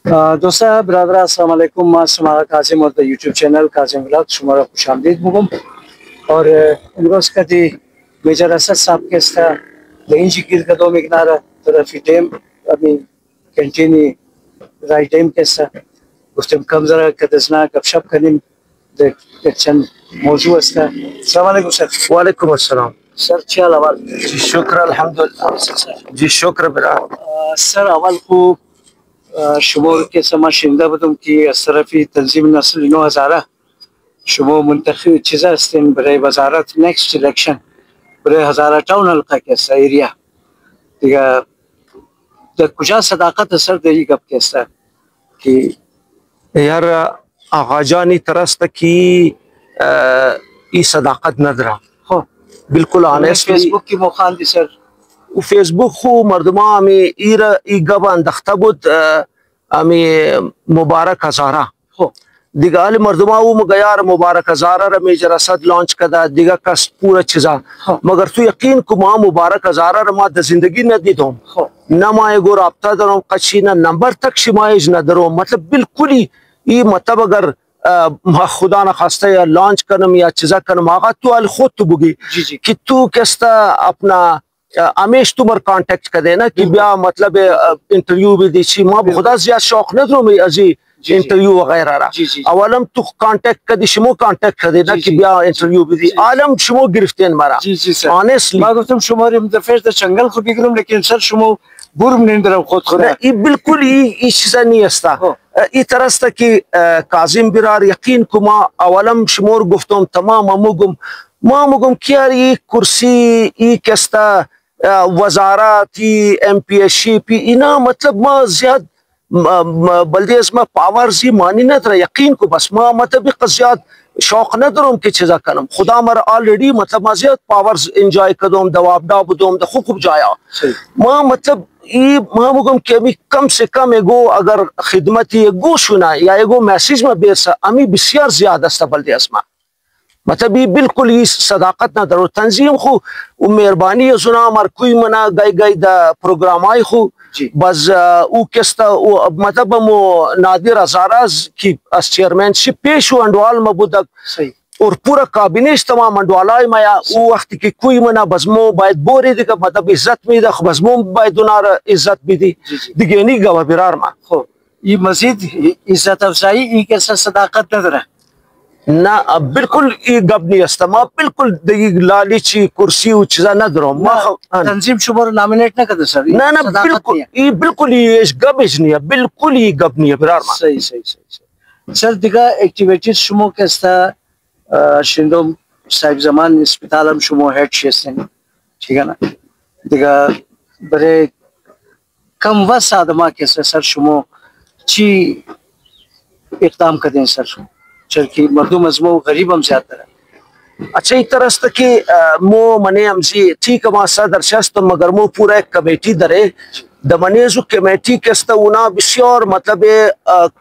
दोस्तों ब्रदर अस्सलाम वालेकुम मां समारा कासिम और YouTube channel Qasim vlog शुमारा खुशामदीद Mugam और इनवस का दी मेजर असद साहब के स्था लेकिन जिक्र का दो मिकनारा तरफी टाइम अभी कंटिन्यू राइट टाइम के स्था गुफ्तम कम जरा कदसना गपशप करें चंद मौजू अस्था अस्सलाम वालेकुम सर। वालेकुम अस्सलाम सर क्या अवाल जी, शुक्र अल्हम्दुलिल्लाह जी, शुक्र बिरा सर अवल को शुमोर के समा शिंदा बदम की असरफी तंजीम नस्ल 9000 शुमो मुंतखब चीज़ा स्थिन बरे वजारत नेक्स्ट इलेक्शन बरे हज़ारा टाउन हल्का के एरिया दिगा द कुजा सदाकत असर देरी कब के सा कि यार आगाजानी तरस की ई सदाकत नदरा हो बिल्कुल ऑनेस्टली फेसबुक की मुखान दी सर फेसबुक खू मर्दमा हमें ईरा ई गबा दख्तबुत हमें मुबारक हजारा हो दिगाल मर्दमा वो मगयार मुबारक हजारा रे जरा सद लॉन्च कदा दिगा कस पूरा चीजा मगर तू यकीन कुमा मुबारक हजारा रमा द जिंदगी न दी दो न माए गो राब्ता दरो कशी न नंबर तक शिमाइज न दरो मतलब बिल्कुल ही ये मतलब अगर खुदा न खास्ता या लॉन्च करनम या चीजा करनम आगा तू अल खुद तो बुगी कि तू कैसा अपना हमेश तुम्हार कांटेक्ट कर देना कि ब्या मतलब इंटरव्यू भी दी माँ खुदा ज्यादा शौक न दो मैं अजी इंटरव्यू वगैरह रहा अवलम तू कांटेक्ट कर दी शिमो कांटेक्ट कर देना कि ब्या इंटरव्यू भी दी आलम शिमो गिरफ्तेन मारा ऑनेस्टली माँ तुम शुमार मुतफिर द जंगल खुद बिगलम लेकिन सर शुमो बुर्म निंदर खुद खुदा ये बिल्कुल ये चीज़ नहीं हस्ता ई तरह कि काजिम बिरार यकीन कुमा अवलम शिमोर गुफ्तों तमाम मुगम क्या ये कुर्सी ई कैस्ता वजारत MPSC पी इना मतलब माँ ज्यादा बल्दियस में पावर्स ही मानी न तरह यकीन को बस माँ मतलब कज़ियात शौक न दरोम की चीज़ा कनम खुदा मर ऑलरेडी मतलब माँ ज्यादा पावर्स एंजॉय कदोम दवाब डाब दोम द खूब जाया माँ मतलब ये माँ मुगम के भी कम से कम एगो अगर खिदमत ही एगो सुना या एगो मैसेज में बेसा अमी बिस्यार ज्यादा सा बल्दियस में मतलब ये बिल्कुल ही सदाकत ना दरो तंजीम खू मेहरबानी सुना हमार कोई मना गई गई दा प्रोग्राम आई खू बस वो किस्ता मतलब मो नादिर हजाराज की चेयरमैनशिप पेश हुआ अंडवाल मबूदक और पूरा काबिनेट तमाम अंडवाला माया वो वक्त की कोई मना बजमो बायद बोरे दिका मतलब इज्जत में दा बजमो बायद दुनार इज्जत भी दी दिगेनी गवा बिरार मा हो ये मजीद इज्जत अफजाई ये कैसा सदाकत नजर ना बिल्कुल ये गब नहीं हस्ता माँ बिल्कुल लालीची कुर्सी उचजा न दरो माँ तंजीम शुमार नॉमिनेट ना कर सर ना ना बिल्कुल ये गबज नहीं है बिल्कुल ये गब नहीं है बिरार माँ सही सर दिगा एक्टिविटीज शुमो कैसा शिंदोम साहिब जमान अस्पताल शुमो हेड शेसन ठीक है ना दिगा बड़े कम वस आदमा कैसा सर शुमो ची इक़दाम करें सर चरकी मर्दुम अजमो गरीब हम ज्यादा है अच्छा एक तरह कि मो मने हमजी ठीक है मासा दर्शस्त तो मगर मो पूरा एक कमेटी दरे दमनेजु कमेटी केस्ता उना बिस्योर मतलब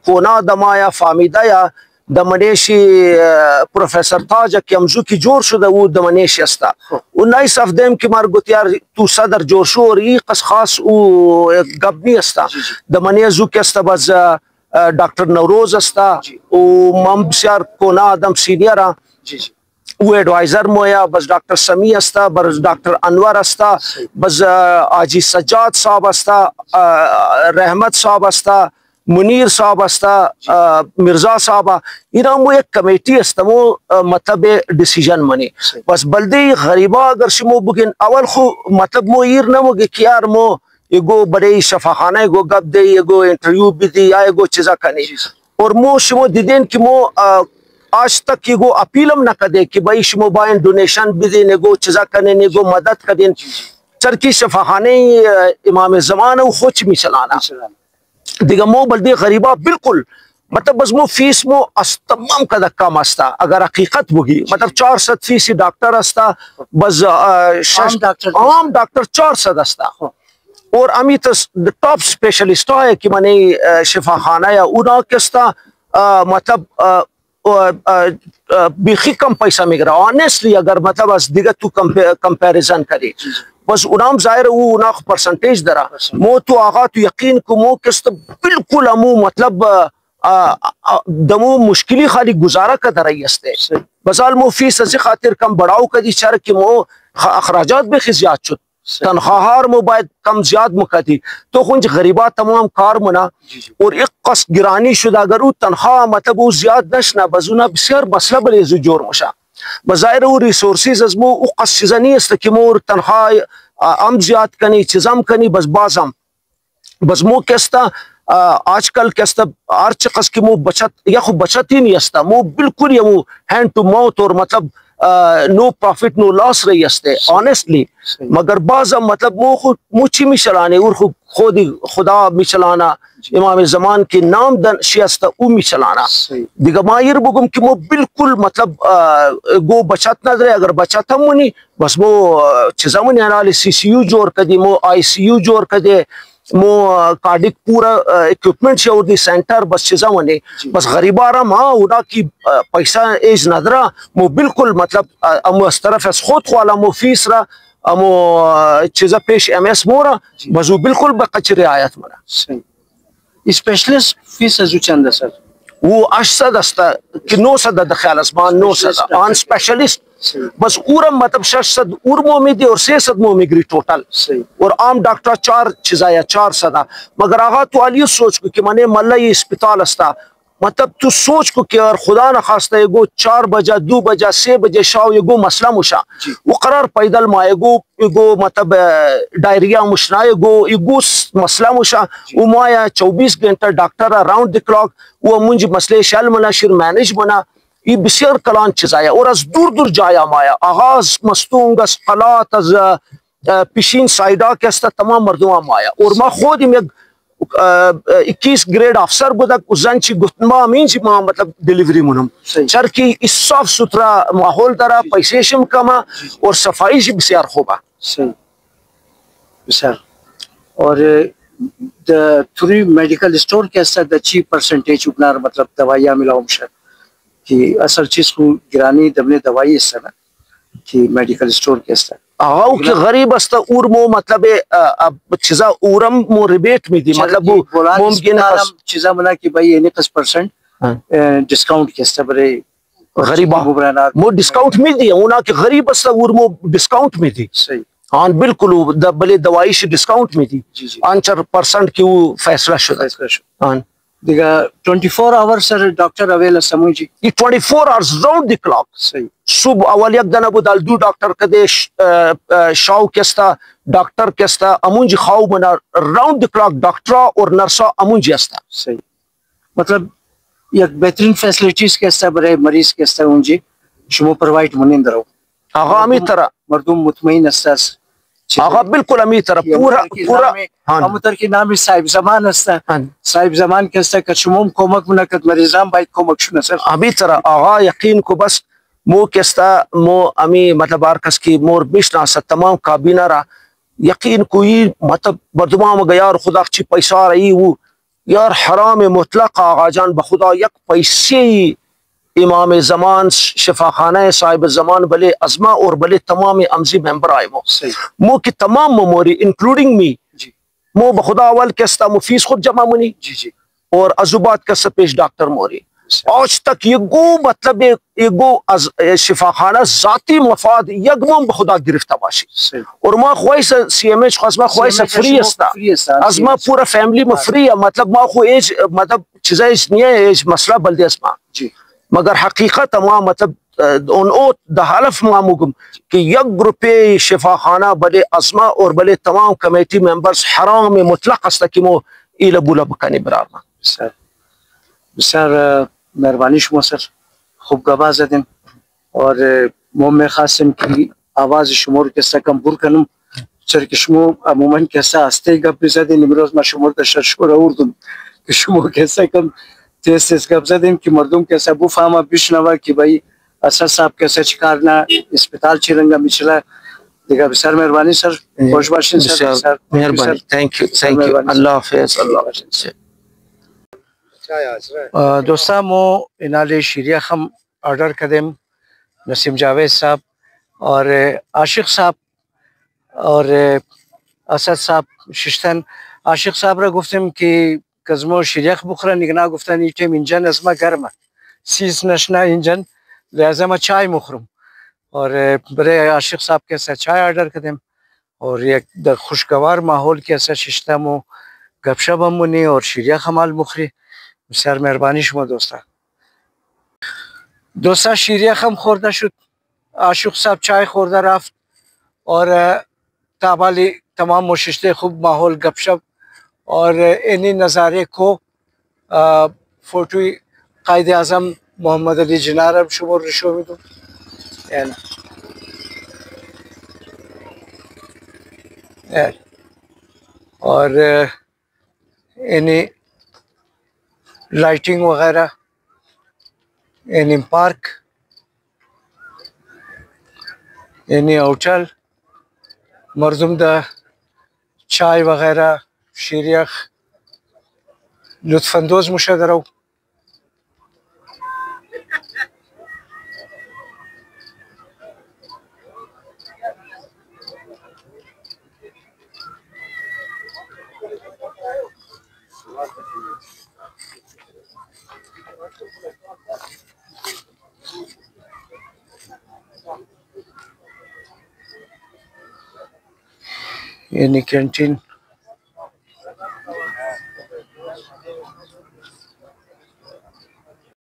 कोना दमाया फामिदा या दमनेशी प्रोफेसर ताज कमजू की जोर शुदा वो दमनेश अस्ता उन्नाइस अफदेम की मारगुत यार तू सदर जोशो और ये कस खास वो गबनी अस्ता दमनेजु केस्ता बस डॉक्टर नवरोज अस्ता वो मम्बशार कोना आदम सीनियर वो एडवाइजर मोया बस डॉक्टर समी अस्ता बस डॉक्टर अनवर अस्ता बस आजी सज्जाद साहब अस्ता रहमत साहब अस्ता मुनीर साहब अस्ता मिर्जा साहब इना वो एक कमेटी अस्ता वो मतलब डिसीजन मनी बस बल्दे गरीबा अगर शिमो बुगिन अवल खो मतलब मो ईर न मोगे कि यार मो एगो बड़े शफाखाना एगो गप दे एगो इंटरव्यू भी दी या एगो चीजा कने और मो शिमो दिदेन कि मो आज तक एगो अपीलम न कदे कि भाई शिमो बाइन डोनेशन भी दे एगो चीजा कने एगो मदद कदेन चरकी शफाखाने इमाम ज़मान वो खोच में चलाना दिगा मो बल्दे गरीबा बिल्कुल मतलब बस मो फीस मो तमाम का धक्का मस्ता अगर हकीकत होगी मतलब 400 फीस डॉक्टर अस्ता बस आम डॉक्टर 400 अस्ता और अमी तो टॉप स्पेशलिस्ट है कि मने शिफा खाना या उना किस्ता मतलब बेखी कम पैसा मिल रहा ऑनेस्टली अगर मतलब दिगा तू कंपैरिजन करे बस उनाम जाहिर वो उना परसेंटेज दरा मो तो आगा तो यकीन को मो किस्त बिल्कुल अमू मतलब दमो मुश्किली खाली गुजारा का दराई हस्ते बसाल मो फीस से खातिर कम बढ़ाओ कदी शर कि मो अखराजात भी खिजियात चुत तनख्वाहार मोबाइल कम ज्यादा मुकती तो कुछ गरीबा तमाम कार मुना और एक कस गिरानी शुदा गरू तनख्वाह मतलब वो ज्यादा नशना बजुना बिस्यार मसला बले जोर मुशा बजायर वो रिसोर्सेज अजमो वो कस चीज़नी इस्तकिमोर तनख्वाह अम ज्यादा कनी चिज़म कनी बस बाजम बस मो कैस्ता आजकल कैस्ता आर्च कस की मो बचत या खो बचत ही नहीं हस्ता मो बिल्कुल ये मो हैंड टू माउथ और मतलब नो प्रॉफिट नो लॉस रही हस्ते ऑनेस्टली मगर बाज़म मतलब मो खुद मुची में चलाने और खुद खुदा में चलाना इमाम ज़मान के नाम दन शियस्ता उ में चलाना दिगमायर बुगम कि मो बिल्कुल मतलब गो बचत न रहे अगर बचत हम मुनी बस मो चिज़ामुन यानाले CCU जोर कदी मो ICU जोर कदे मो कार्डिक पूरा इक्विपमेंट से और सेंटर बस चीज़ा वने बस गरीबारा माँ उड़ा की पैसा एज नदरा मो बिल्कुल मतलब अमो इस तरफ है खुद वाला मो फीस रा अमो चीज़ा पेश MS मोरा बस वो बिल्कुल बकचरे आयत मरा स्पेशलिस्ट फीस जो चंद सर वो 800 दस्ता कि 900 दख्याल आसमान 900 ऑन स्पेशलिस्ट बस उरम मतलब 600 उर्मो में दी और 600 मोमिग्री टोटल और आम डॉक्टर 4 चीज़ाया 400 मगर आगा तो आलियो सोच को कि मने मल्ला ये अस्पताल अस्ता मतलब तू सोच को कि और खुदा न खास्ता एगो 4 बजे 2 बजे 6 बजे शाव एगो मसला मुशा वो करार पैदल मा एगो मतलब डायरिया मुशना एगो मसला मुशा वो माया 24 घंटा डॉक्टर अराउंड द क्लॉक वो मुंज मसले शल मनाशिर मैनेज बना ये बिस्यार कलान चीज़ाया और अज दूर दूर जाया माया आगाज मस्तूंग अज कलात अज पिशीन साइडा के तमाम मर्दुआ माया और माँ खुद में 21 ग्रेड अफसर बुदक उजंची गुत्मा मीन जी माँ मतलब डिलीवरी मुनम सर की इस साफ सुथरा माहौल दरा पैसे शम कमा और सफाई से बिस्यार होगा सही बिस्यार और थ्रू मेडिकल स्टोर के साथ अच्छी परसेंटेज उपनार मतलब दवाइयाँ मिलाओ मुशर कि असल चीज को गिरानी दमने दवाई इस तरह कि मेडिकल स्टोर के साथ आओ कि गरीब अस्ता उर्मो मतलब अब चीज़ा उरम मो रिबेट में दी मतलब वो मुमकिन चीज़ा मना कि भाई ये 1% डिस्काउंट के साथ बड़े गरीबा मो डिस्काउंट में दी उना कि गरीब अस्ता उर्मो डिस्काउंट में दी सही हाँ बिल्कुल बले दवाई से डिस्काउंट में दी 5% की वो फैसला शुदा हाँ दिगा 24 आवर सर डॉक्टर अवेल समझी ये 24 आवर्स राउंड द क्लॉक सही सुबह अवल एक दिन अबू दाल दो डॉक्टर कदे शाव केस्ता डॉक्टर केस्ता अमुंज खाओ बना राउंड द क्लॉक डॉक्टर और नर्सा अमुंज अस्ता सही मतलब एक बेहतरीन फैसिलिटीज केस्ता बरे मरीज केस्ता उंजी शुमो प्रोवाइड मुनिंदरो आगा अमी तरह मर्दुम मुतमईन अस्ता आगा बिल्कुल अमी तरह पूरा अमुतर की नाम साहिब जमान अस्ता साहिब जमान केस्ता कशुमुम कोमक मुनकत मरीजाम बाइक कोमक शुना सर अमी तरह आगा यकीन को बस मो केस्ता मो अमी मतलब आरकस की मोर बिशना सा तमाम काबीना रा यकीन कोई मतलब बदमा में गया और खुदा अच्छी पैसा रही वो यार हराम मुतलक आगाजान बखुदा यक पैसे इमाम ज़मान शिफा खाना साहिब ज़मान भले अज़मा और भले तमाम अमजी मेंबर आए मो की तमाम मेमोरी इंक्लूडिंग मी मो बखुदा अवल केस्ता मुफीस खुद जमा मुनी और अजुबात का पेश डॉक्टर मोरी आज तक ये गो मतलब ये गो शिफा खाना जाती मफाद यगमम बखुदा गिरफ्तार बाशी और माँ ख्वाहिश CMH खासमा ख्वाहिश फ्री अस्ता अज़मा पूरा फैमिली में फ्री है मतलब माँ खो एज मतलब चीज़ें नहीं है एज मसला बल्दे अस्मा मगर हकीकत माँ मतलब द हलफ मामुगम कि यक ग्रुपे शिफा खाना बले अज़मा और बले तमाम कमेटी मेंबर्स हराम में मुतलक अस्ता कि मो इला बुला बकानी बरामा सर मेहरबानी शुमा सर खूब गवाज दिन और मोम खासिम की आवाज़ शुमोर कैसा कम बुर कनम सर कि शुमो अमूमन कैसा हस्ते गप दिन निमरोज मा शुमोर का शशुर उर्दुम कि शुमो कैसा कम तेज तेज गप दिन कि मर्दुम कैसा बु फामा बिशनवा कि भाई असर साहब कैसे शिकारना अस्पताल चिरंगा मिचला देखा सर मेहरबानी सर खुशबाशिन सर मेहरबानी थैंक यू अल्लाह हाफिज़ अल्लाह हाफिज़ दोस्ता मो इनाले शीरिया खम ऑर्डर कदम नसीम जावेद साहब और आशिक साहब और असद साहब शिश्तन आशिक साहब रा गुफ्तम कि कज़मो शिरियख बुखरा निगना गुफ्तन इटेम इंजन असमा गर्मा सीस नशना इंजन लिहाजा मैं चाय मुखरुम और बड़े आशिक साहब के साथ चाय ऑर्डर करें और एक द खुशगवार माहौल के साथ शिश्ता मो गपशप मुनी और शिरिया खमाल मुखरी बसयार मेहरबानी शुमा दोस्ता शिरिया खम खोरदा शुद आशिक साहब चाय खोरदा रफ्त और ताबाली तमाम मुशिश्ते खूब माहौल गपशप और इन्हीं नज़ारे को फोटो कायद आज़म मोहम्मद अली जिनार शुमर रिशोमिदो और इन्हीं लाइटिंग वगैरह इन्हीं पार्क इन्हीं होटल मरदुम दा चाय वगैरह शिरियख लुत्फानंदोज मुशदरो इन्हीं कैंटीन